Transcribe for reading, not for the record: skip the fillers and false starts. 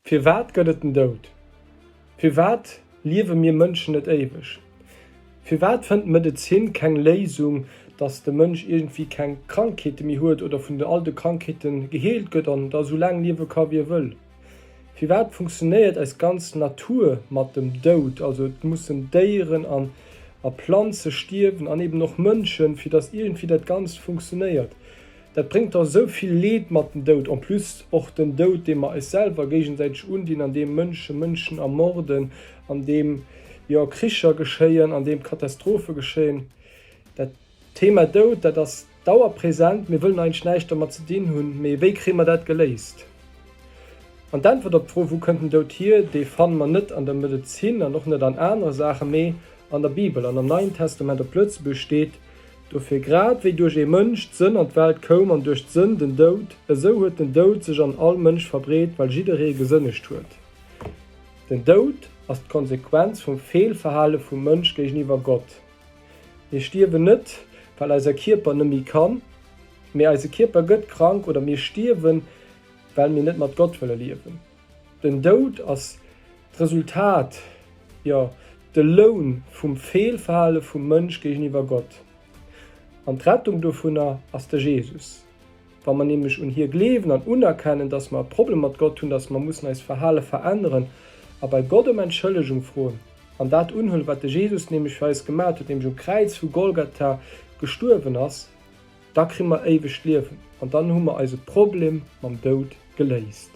Für wat gëtt et den Dout? Für wat liewe mir Mënschen net ewig? Für wat fënd Medizin keng Lesung, dass der Mënsch irgendwie keng Krankheete mi huet oder vun de alte Krankheeten geheelt gëtt an da so lang liewe ka wie wëll? Für wat funktioniert als ganz Natur mat dem Dout, also mussssen Déieren an Pflanze stirben, an eben noch Mënschen, fir das irgendwie dat ganz funktioniert. Dat bringt da so viel Leid mat den Dout, an plus auch den Dout, den man es selber gegenseitig undien, an dem Menschen ermorden, an dem Kricher geschehen, an dem Katastrophe geschehen. Das Thema Dout, das dauerpräsent, wir wollen eigentlich nicht damit zu dienen hun, wie kriegen wir das gelöst? Und dann wird der Pro, wo könnten Dout hier, die fanden man nicht an der Medizin, und noch nicht an andere Sachen mehr an der Bibel. An dem Neuen Testament der plötzlich besteht, dofir grad wie durch e Mënsch d'Sinn an d'Welt kom an durch d'Sinn den Dout, so huet den Dout sech an all Mënsch verbreet, weil jidere gesënnecht huet. Den Dout ass d'Konsequenz vum Fehlverhale vum Mënsch géichniwer Gott. Wir stirwen net, weil eise Kierper nëmi kann, mir eise Kierper gëtt krank oder mir stirwen, weil mir net mat Gott wëlle liewen. Den Dout ass d'Resultat, de Lohn vum Fehlverhale vum Mënsch géichniwer Gott. An Rettung davon as der Jesus. Weil man nämlich hier leben und unerkennen, dass man Probleme mit Gott tun, dass man muss das Verhalten verändern, aber bei Gott Entschuldigung frohen. Und das Unheil, was der Jesus nämlich für uns gemacht hat, nämlich am Kreuz von Golgatha gestorben ist, da kriegen wir ewig Leben. Und dann haben wir also Problem mit dem Tod gelöst.